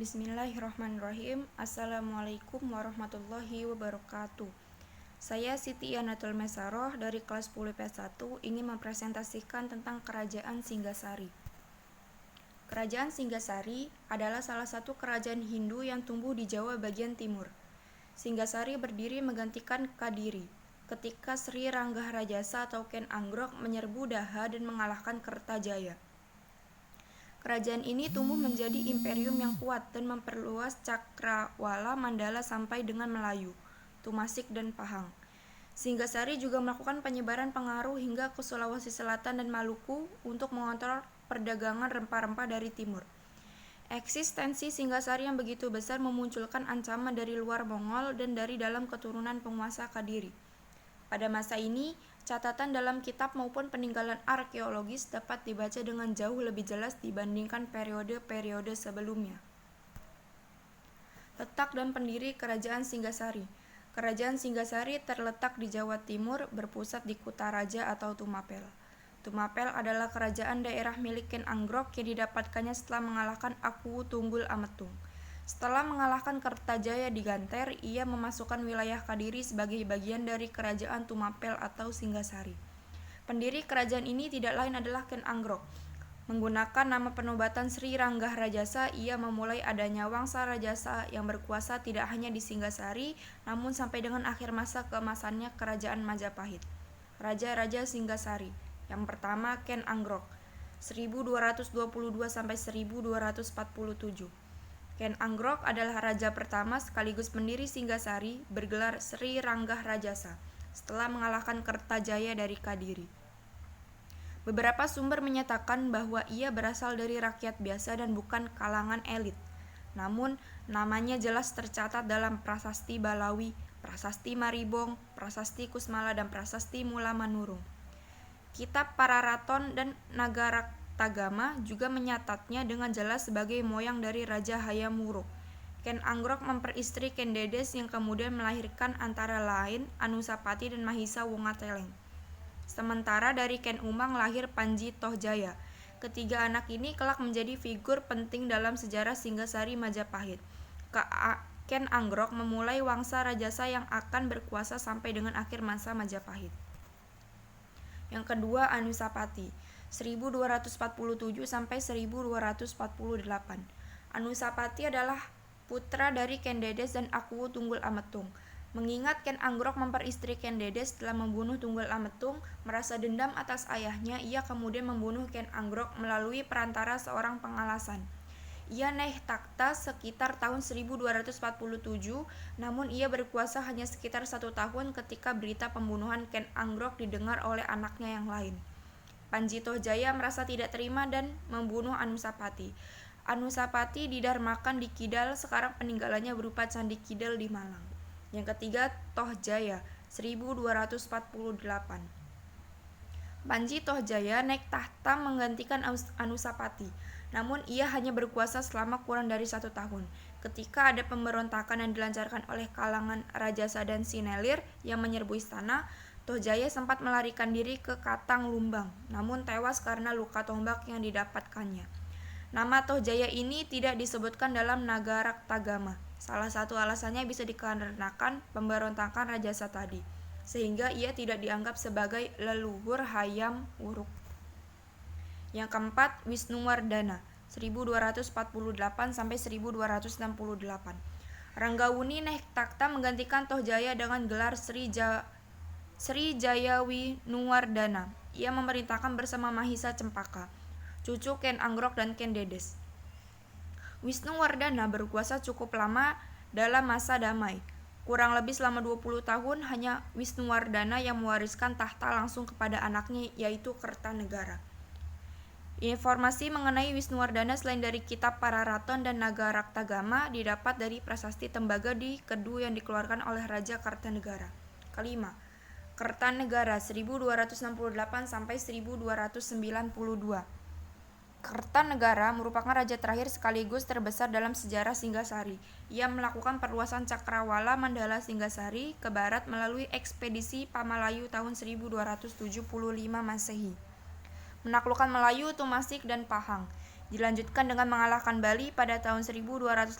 Bismillahirrahmanirrahim. Assalamualaikum warahmatullahi wabarakatuh. Saya Siti Anatul Mesaroh dari kelas 10 P1 ingin mempresentasikan tentang Kerajaan Singgasari. Kerajaan Singgasari adalah salah satu kerajaan Hindu yang tumbuh di Jawa bagian timur. Singgasari berdiri menggantikan Kadiri ketika Sri Ranggahrajasa atau Ken Anggrok menyerbu Daha dan mengalahkan Kertajaya. Kerajaan ini tumbuh menjadi imperium yang kuat dan memperluas cakrawala Mandala sampai dengan Melayu, Tumasik, dan Pahang. Singgasari juga melakukan penyebaran pengaruh hingga ke Sulawesi Selatan dan Maluku untuk mengontrol perdagangan rempah-rempah dari timur. Eksistensi Singgasari yang begitu besar memunculkan ancaman dari luar Mongol dan dari dalam keturunan penguasa Kadiri. Pada masa ini, catatan dalam kitab maupun peninggalan arkeologis dapat dibaca dengan jauh lebih jelas dibandingkan periode-periode sebelumnya. Letak dan pendiri Kerajaan Singgasari. Kerajaan Singgasari terletak di Jawa Timur, berpusat di Kutaraja atau Tumapel. Tumapel adalah kerajaan daerah milik Ken Anggrok yang didapatkannya setelah mengalahkan Aku Tunggul Ametung. Setelah mengalahkan Kertajaya di Ganter, ia memasukkan wilayah Kadiri sebagai bagian dari kerajaan Tumapel atau Singgasari. Pendiri kerajaan ini tidak lain adalah Ken Anggrok. Menggunakan nama penobatan Sri Ranggahrajasa, ia memulai adanya Wangsa Rajasa yang berkuasa tidak hanya di Singgasari, namun sampai dengan akhir masa keemasannya Kerajaan Majapahit. Raja-Raja Singgasari. Yang pertama Ken Anggrok, 1222 sampai 1247. Ken Anggrok adalah raja pertama sekaligus pendiri Singgasari, bergelar Sri Ranggahrajasa, setelah mengalahkan Kertajaya dari Kadiri. Beberapa sumber menyatakan bahwa ia berasal dari rakyat biasa dan bukan kalangan elit. Namun, namanya jelas tercatat dalam Prasasti Balawi, Prasasti Maribong, Prasasti Kusmala, dan Prasasti Mula Manurung. Kitab Pararaton dan Nagarakthagama juga menyatatnya dengan jelas sebagai moyang dari Raja Hayam Wuruk. Ken Anggrok memperistri Ken Dedes yang kemudian melahirkan antara lain Anusapati dan Mahisa Wongateleng. Sementara dari Ken Umang lahir Panji Tohjaya. Ketiga anak ini kelak menjadi figur penting dalam sejarah Singgasari Majapahit. Ken Anggrok memulai Wangsa Rajasa yang akan berkuasa sampai dengan akhir masa Majapahit. Yang kedua Anusapati, 1247 sampai 1248. Anusapati adalah putra dari Ken Dedes dan Aku Tunggul Ametung. Mengingat Ken Anggrok memperistri Ken Dedes setelah membunuh Tunggul Ametung, merasa dendam atas ayahnya, ia kemudian membunuh Ken Anggrok melalui perantara seorang pengalasan. Ia naik takhta sekitar tahun 1247, namun ia berkuasa hanya sekitar 1 tahun ketika berita pembunuhan Ken Anggrok didengar oleh anaknya yang lain. Panji Tohjaya merasa tidak terima dan membunuh Anusapati. Anusapati didarmakan di Kidal, sekarang peninggalannya berupa Candi Kidal di Malang. Yang ketiga Tohjaya, 1248. Panji Tohjaya naik tahta menggantikan Anusapati. Namun ia hanya berkuasa selama kurang dari 1 tahun. Ketika ada pemberontakan yang dilancarkan oleh kalangan Rajasa dan Sinelir yang menyerbu istana, Tohjaya sempat melarikan diri ke Katang Lumbang, namun tewas karena luka tombak yang didapatkannya. Nama Tohjaya ini tidak disebutkan dalam Nagarakthagama. Salah satu alasannya bisa dikarenakan pemberontakan Rajasa tadi, sehingga ia tidak dianggap sebagai leluhur Hayam Wuruk. Yang keempat, Wisnuwardana, 1248 sampai 1268. Ranggawuni naik takhta menggantikan Tohjaya dengan gelar Sri Jayawinuwardana. Ia memerintahkan bersama Mahisa Cempaka, cucu Ken Anggrok dan Ken Dedes. Wisnuwardana berkuasa cukup lama dalam masa damai. Kurang lebih selama 20 tahun hanya Wisnuwardana yang mewariskan tahta langsung kepada anaknya, yaitu Kertanegara. Informasi mengenai Wisnuwardana selain dari kitab Pararaton dan Nagarakthagama didapat dari Prasasti Tembaga di Kedu yang dikeluarkan oleh Raja Kertanegara. Kelima, Kertanegara 1268 sampai 1292. Kertanegara merupakan raja terakhir sekaligus terbesar dalam sejarah Singgasari. Ia melakukan perluasan cakrawala Mandala Singgasari ke barat melalui ekspedisi Pamalayu tahun 1275 Masehi. Menaklukkan Melayu, Tumasik, dan Pahang. Dilanjutkan dengan mengalahkan Bali pada tahun 1284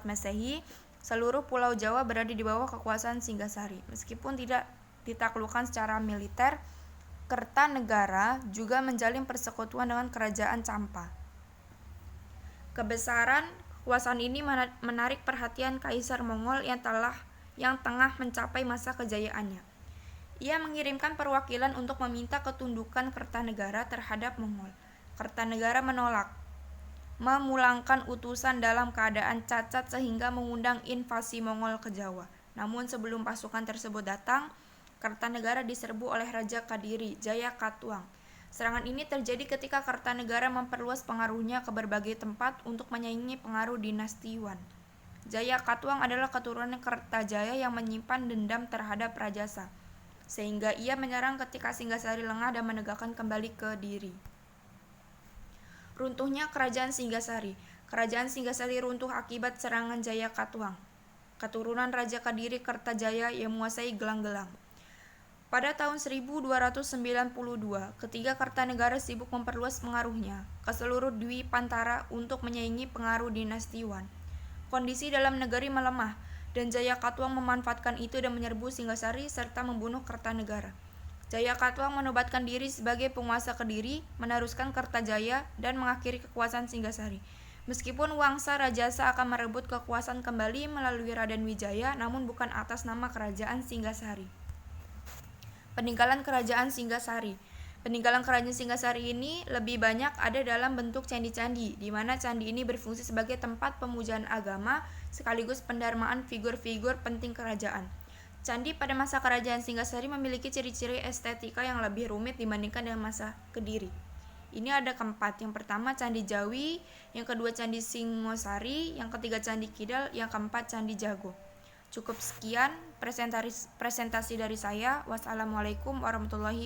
Masehi, seluruh Pulau Jawa berada di bawah kekuasaan Singgasari. Meskipun tidak ditaklukkan secara militer, Kertanegara juga menjalin persekutuan dengan Kerajaan Campa. Kebesaran kekuasaan ini menarik perhatian Kaisar Mongol yang tengah mencapai masa kejayaannya. Ia mengirimkan perwakilan untuk meminta ketundukan Kertanegara terhadap Mongol. Kertanegara menolak, memulangkan utusan dalam keadaan cacat sehingga mengundang invasi Mongol ke Jawa. Namun sebelum pasukan tersebut datang, Kertanegara diserbu oleh Raja Kadiri, Jayakatwang. Serangan ini terjadi ketika Kertanegara memperluas pengaruhnya ke berbagai tempat untuk menyaingi pengaruh dinasti Wan. Jayakatwang adalah keturunan Kertajaya yang menyimpan dendam terhadap Rajasa, sehingga ia menyerang ketika Singgasari lengah dan menegakkan kembali Kediri. Runtuhnya Kerajaan Singgasari. Kerajaan Singgasari runtuh akibat serangan Jayakatwang, keturunan Raja Kadiri Kertajaya yang menguasai Gelang-Gelang. Pada tahun 1292, ketika Kertanegara sibuk memperluas pengaruhnya ke seluruh Dwi Pantara untuk menyaingi pengaruh dinasti Wan, kondisi dalam negeri melemah dan Jayakatwang memanfaatkan itu dan menyerbu Singgasari serta membunuh Kertanegara. Jayakatwang menobatkan diri sebagai penguasa Kediri, meneruskan Kertajaya, dan mengakhiri kekuasaan Singgasari. Meskipun Wangsa Rajasa akan merebut kekuasaan kembali melalui Raden Wijaya, namun bukan atas nama Kerajaan Singgasari. Peninggalan Kerajaan Singgasari. Peninggalan Kerajaan Singgasari ini lebih banyak ada dalam bentuk candi-candi, di mana candi ini berfungsi sebagai tempat pemujaan agama sekaligus pendarmaan figur-figur penting kerajaan. Candi pada masa Kerajaan Singgasari memiliki ciri-ciri estetika yang lebih rumit dibandingkan dengan masa Kediri. Ini ada keempat. Yang pertama Candi Jawi, yang kedua Candi Singosari, yang ketiga Candi Kidal, yang keempat Candi Jago. Cukup sekian presentasi dari saya. Wassalamualaikum warahmatullahi wabarakatuh.